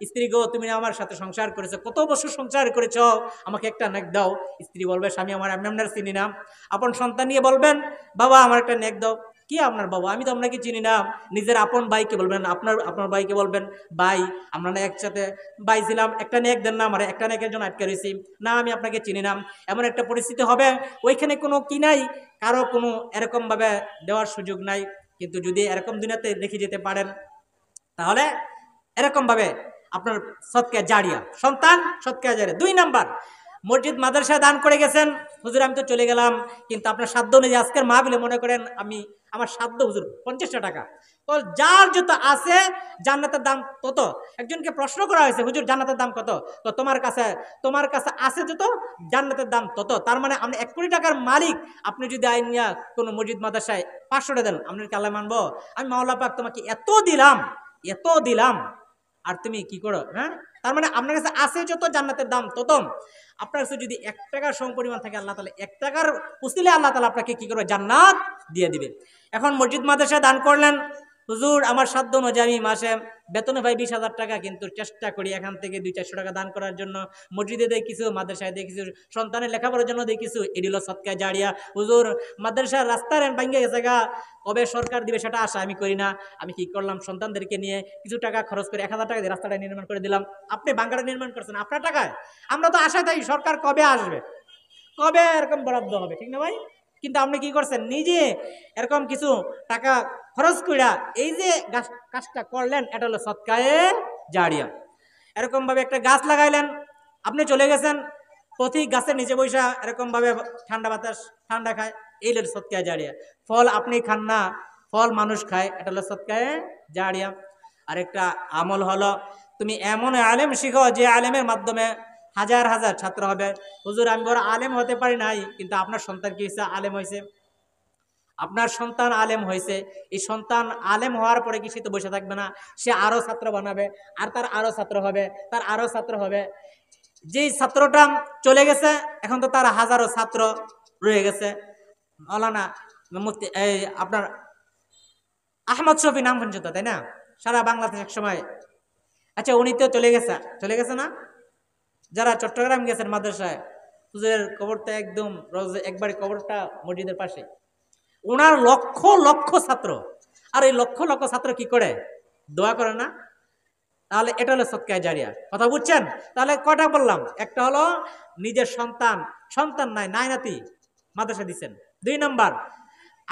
স্ত্রী গো, তুমি আমার সাথে সংসার করেছো, কত বছর সংসার করেছো, আমাকে একটা নেক দাও। স্ত্রী বলবে, স্বামী আমার, আমি আপনার চিনি না। আপন সন্তান নিয়ে বলবেন, বাবা আমার একটা নেক দাও। কি আপনার বাবা, আমি তো আপনাকে চিনি না। নিজের আপন ভাইকে বলবেন, আপনার ভাইকে বলবেন, ভাই আমরা না একসাথে ভাই ছিলাম, একটা নেক দেন না, আমার একটা নেকের জন্য আটকে রয়েছি, না আমি আপনাকে চিনি না। এমন একটা পরিস্থিতি হবে, ওইখানে কোনো কি নাই, কারো কোনো এরকম ভাবে দেওয়ার সুযোগ নাই। কিন্তু যদি এরকম দুনিয়াতে দেখে যেতে পারেন, তাহলে এরকম ভাবে আপনার সদকা জারিয়া, সন্তান সদকা জারিয়া। 2 নাম্বার, মসজিদ মাদ্রাসা দান করে গেছেন, হুজুর আমি তো চলে গেলাম, কিন্তু আপনার সাধ্য অনুযায়ী আজকের মাহফিলে মনে করেন আমি আমার সাধ্য হুজুর 50টা টাকা, তো যার যত আছে জান্নাতের দাম তত। একজনকে প্রশ্ন করা হয়েছে, হুজুর জান্নাতের দাম কত? তো তোমার কাছে আছে যত, জান্নাতের দাম তত। তার মানে আপনি 1 কোটি টাকার মালিক, আপনি যদি আইন নিয়ে কোনো মসজিদ মাদ্রাসায় 500 দেন, আপনার কি আল্লাহ মানবো? আমি মাওলা পাক তোমাকে এত দিলাম, আর তুমি কি করো? হ্যাঁ, তার মানে আপনার কাছে আছে যত, জান্নাতের দাম তত। আপনার কাছে যদি 1 টাকার সমপরিমাণ থাকে, আল্লাহ তাআলা 1 টাকার উসিলে আল্লাহ তাআলা আপনাকে কি করবে? জান্নাত দিয়ে দিবে। এখন মসজিদ মাদ্রাসা দান করলেন, হুজুর আমার সাধ্য অনুযায়ী আমি মাসে বেতনে পাই 20,000 টাকা, কিন্তু চেষ্টা করি এখান থেকে 200-400 টাকা দান করার জন্য, মসজিদে দেয় কিছু, মাদ্রাসায় দেয় কিছু, সন্তানের লেখাপড়ার জন্য দেয় কিছু, এগুলো সদকা জারিয়া। হুজুর মাদ্রাসার রাস্তার ভাঙ্গে গেছে গা, কবে সরকার দিবে সেটা আশা আমি করি না। আমি কি করলাম, সন্তানদেরকে নিয়ে কিছু টাকা খরচ করে 1,000 টাকা দিয়ে রাস্তাটা নির্মাণ করে দিলাম। আপনি বাঙ্গাটা নির্মাণ করছেন আপনার টাকায়, আমরা তো আশায় থাকি সরকার কবে আসবে, কবে এরকম বরাদ্দ হবে, ঠিক না ভাই? কিন্তু আপনি কি করছেন, নিজে এরকম কিছু টাকা খরচ কইরা এই যে কাজটা করলেন, এটা হলো সদকায়ে জারিয়া। এরকম ভাবে একটা গাছ লাগাইলেন, আপনি চলে গেছেন, প্রতি গাছের নিচে বৈশা এরকম ভাবে ঠান্ডা বাতাস, ঠান্ডা খায়, এই হলো সদকায়ে জারিয়া। ফল আপনি খান না, ফল মানুষ খায়, এটা হলো সদকায়ে জারিয়া। আরেকটা আমল হলো, তুমি এমন আলেম শিখো যে আলেমের মাধ্যমে হাজার হাজার ছাত্র হবে। হুজুর আমি বড় আলেম হতে পারি নাই, কিন্তু আপনার সন্তান কি হয়েছে? আলেম হয়েছে। আপনার সন্তান আলেম হয়েছে, এই সন্তান আলেম হওয়ার পরে কি সে তো বসে থাকবে না, সে আরো ছাত্র বানাবে, আর তার আরো ছাত্র হবে, তার আরো ছাত্র হবে। যেই ছাত্রটা চলে গেছে, এখন তো তার হাজারো ছাত্র রয়ে গেছে। মৌলানা মুফতি এই আপনার আহমদ শফি নাম শুনছো তো, তাই না? সারা বাংলাদেশ এক সময়, আচ্ছা উনি তো চলে গেছে না? যারা চট্টগ্রাম গেছেন মাদ্রাসায়, হুজুরের কবরটা একদম একবারে কবরটা মসজিদের পাশে, ওনার লক্ষ লক্ষ ছাত্র, আর এই লক্ষ লক্ষ ছাত্র কি করে? দোয়া করে না? তাহলে এটা হলো সদকায়ে জারিয়া। কথা বুঝছেন? তাহলে কয়টা বললাম? একটা হলো নিজের সন্তান নাই, নাই নাতি মাদ্রাসা দিচ্ছেন। 2 নাম্বার,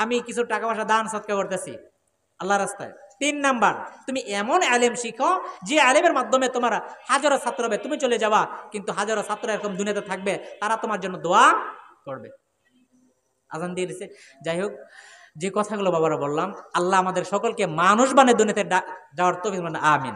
আমি কিছু টাকা পয়সা দান সদকা করতেছি আল্লাহ রাস্তায়। 3 নাম্বার, তুমি এমন আলেম শিখো যে আলেমের মাধ্যমে তোমার হাজারো ছাত্র হবে, তুমি চলে যাবা, কিন্তু হাজারো ছাত্র এরকম দুনিয়াতে থাকবে, তারা তোমার জন্য দোয়া করবে। আজান দিয়ে দিছে। যাই হোক, যে কথাগুলো বাবারা বললাম, আল্লাহ আমাদের সকলকে মানুষ বানিয়ে দুনিয়াতে যাওয়ার তৌফিক দান, আমিন।